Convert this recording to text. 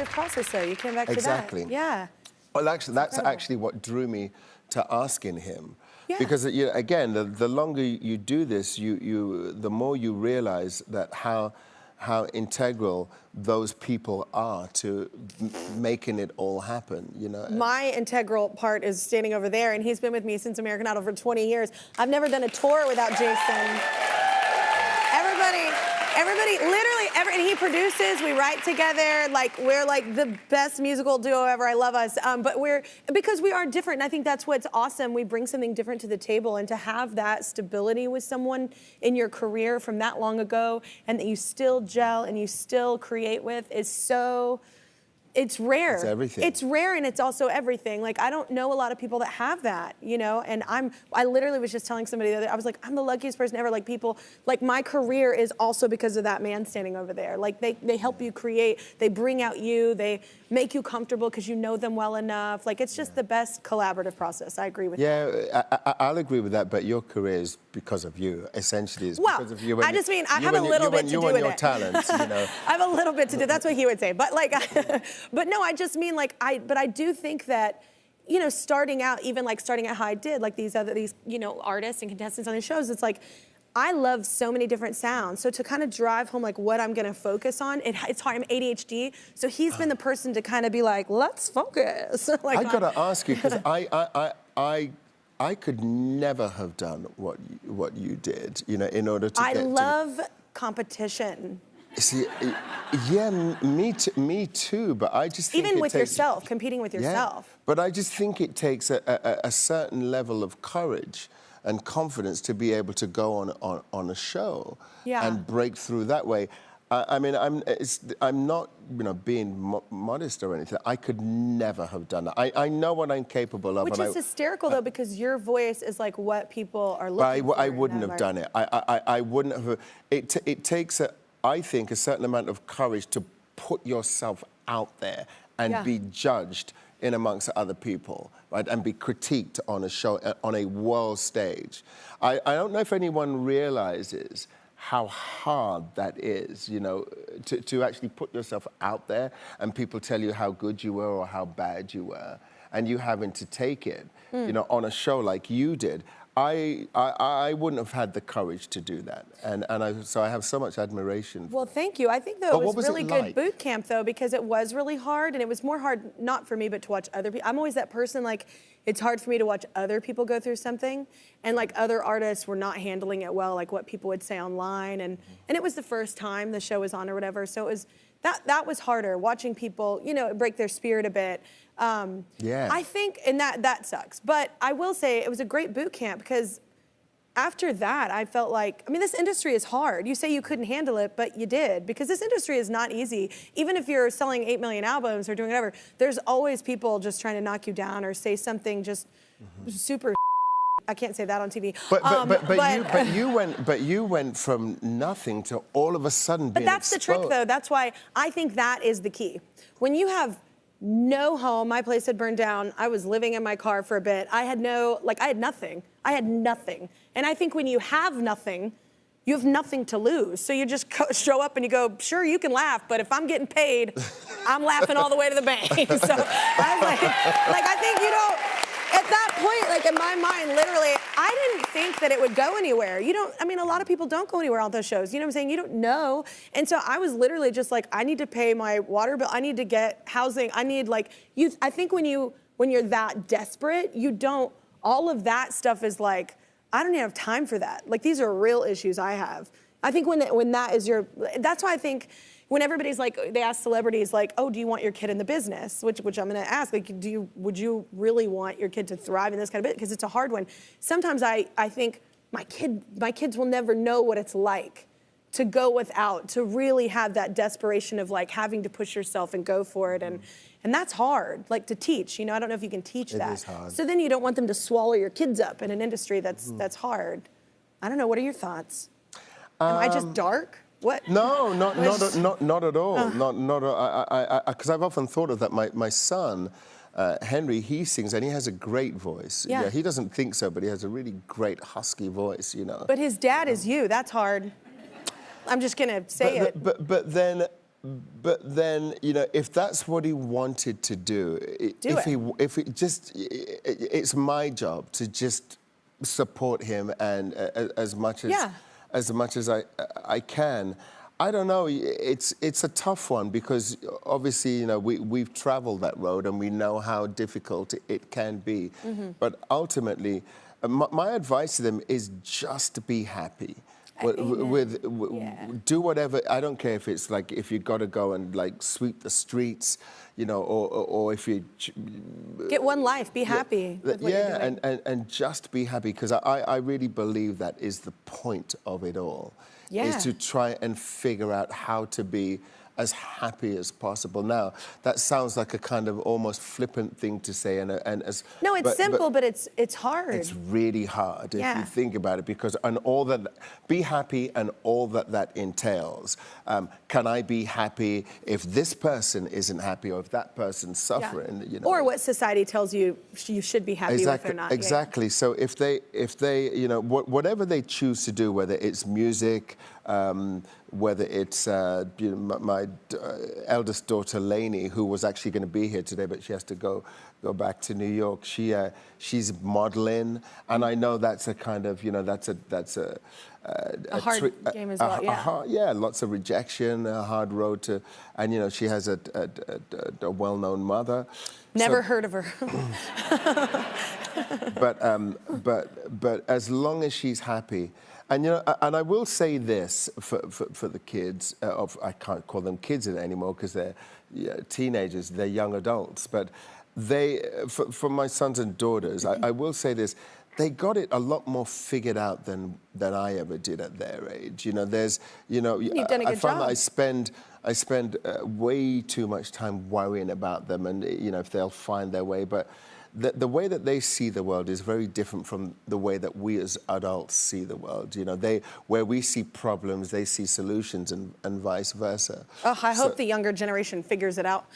process, though. You came back Exactly. to that. Yeah. Well, actually, that's actually what drew me to asking him. Yeah. Because, again, the longer you do this, the more you realize that how integral those people are to making it all happen, you know. My integral part is standing over there, and he's been with me since American Idol for 20 years. I've never done a tour without Jason. Everybody, literally, and he produces, we write together, like, we're like the best musical duo ever, I love us. But because we are different, and I think that's what's awesome, we bring something different to the table, and to have that stability with someone in your career from that long ago, and that you still gel and you still create with is so, it's rare. It's everything. It's rare, and it's also everything. Like, I don't know a lot of people that have that, you know? And I literally was just telling somebody the other day, I was like, I'm the luckiest person ever. Like, people, like, my career is also because of that man standing over there. Like, they help you create, they bring out you, they make you comfortable because you know them well enough. Like, it's just the best collaborative process. I agree with that. Yeah, I'll agree with that, but your career is because of you, essentially. It's because of you. I just mean, I have a little bit to do with it. You and your talents, you know. I have a little bit to do, that's what he would say. But, like, but no, I just mean, like, but I do think that, you know, starting out, even like starting out how I did, like these, you know, artists and contestants on the shows, it's like, I love so many different sounds. So to kind of drive home like what I'm gonna focus on, it's hard, I'm ADHD, so he's been the person to kind of be like, let's focus. Like, I gotta ask you, because I could never have done what you did, you know, in order to get to... I love competition. See, yeah, me too, but I just think even it with takes, yourself, competing with yourself. Yeah, but I just think it takes a certain level of courage and confidence to be able to go on a show and break through that way. I mean, I'm not, you know, being modest or anything. I could never have done that. I know what I'm capable of. Which is hysterical, though, because your voice is like what people are looking for. I wouldn't have done it. I wouldn't have. It takes, I think, a certain amount of courage to put yourself out there and be judged in amongst other people, right, and be critiqued on a show, on a world stage. I don't know if anyone realizes how hard that is, you know, to actually put yourself out there and people tell you how good you were or how bad you were, and you having to take it, you know, on a show like you did. I wouldn't have had the courage to do that, so I have so much admiration. Well, thank you. I think, though, it was really good boot camp, though, because it was really hard, and it was more hard, not for me, but to watch other people. I'm always that person, like, it's hard for me to watch other people go through something, and, like, other artists were not handling it well, like what people would say online, and it was the first time the show was on or whatever, so it was, that was harder, watching people, you know, break their spirit a bit. I think, and that sucks. But I will say it was a great boot camp, because after that, I felt like, I mean, this industry is hard. You say you couldn't handle it, but you did, because this industry is not easy. Even if you're selling 8 million albums or doing whatever, there's always people just trying to knock you down or say something just super. I can't say that on TV. But you went from nothing to all of a sudden being But that's exposed. the trick, though. That's why I think that is the key. When you have no home, my place had burned down. I was living in my car for a bit. I had nothing. I had nothing. And I think when you have nothing, you have nothing to lose. So you just show up and you go, sure, you can laugh, but if I'm getting paid, I'm laughing all the way to the bank. So I was like, I think, you know, at that point, like in my mind, literally, I didn't think that it would go anywhere. I mean, a lot of people don't go anywhere on those shows. You know what I'm saying? You don't know. And so I was literally just like, I need to pay my water bill. I need to get housing. I need I think when you're that desperate, all of that stuff is like, I don't even have time for that. Like, these are real issues I have. I think when that is that's why I think, when everybody's like, they ask celebrities like, oh, do you want your kid in the business? Which I'm gonna ask, like, would you really want your kid to thrive in this kind of business? Because it's a hard one. Sometimes I think my kids will never know what it's like to go without, to really have that desperation of like having to push yourself and go for it. And that's hard, like to teach, you know, I don't know if you can teach that. It is hard. So then you don't want them to swallow your kids up in an industry that's hard. I don't know, what are your thoughts? Am I just dark? What? No, not at all. Because I've often thought of that. My son, Henry, he sings and he has a great voice. Yeah. He doesn't think so, but he has a really great husky voice, you know. But his dad is you. That's hard. I'm just gonna say it. But then But then, you know, if that's what he wanted to do, it's my job to just support him and as much as I can. I don't know. It's a tough one because obviously, you know, we've traveled that road and we know how difficult it can be. But ultimately, my advice to them is just to be happy. Do whatever. I don't care if it's like if you got to go and like sweep the streets, you know, or if you get one life, be happy. With what you're doing. And just be happy because I really believe that is the point of it all. Is to try and figure out how to be as happy as possible. Now, that sounds like a kind of almost flippant thing to say, and as no, it's simple, but it's hard. It's really hard if you think about it, because and all that, be happy and all that entails. Can I be happy if this person isn't happy, or if that person's suffering? You know, or what society tells you you should be happy with or not. Exactly. So if they, you know, whatever they choose to do, whether it's music, whether it's you know, my eldest daughter Lainey, who was actually going to be here today, but she has to go back to New York. She's modeling, and I know that's a kind of, you know, that's a hard game as well. Lots of rejection, a hard road to, and you know, she has a well-known mother. Never heard of her. But as long as she's happy. And you know, and I will say this for the kids. I can't call them kids anymore because they're teenagers. They're young adults. But for my sons and daughters, I will say this: they got it a lot more figured out than I ever did at their age. You know, you've done a good job. That I spend way too much time worrying about them, and you know, if they'll find their way, but. The way that they see the world is very different from the way that we as adults see the world. You know, where we see problems, they see solutions, and vice versa. Oh, I hope the younger generation figures it out.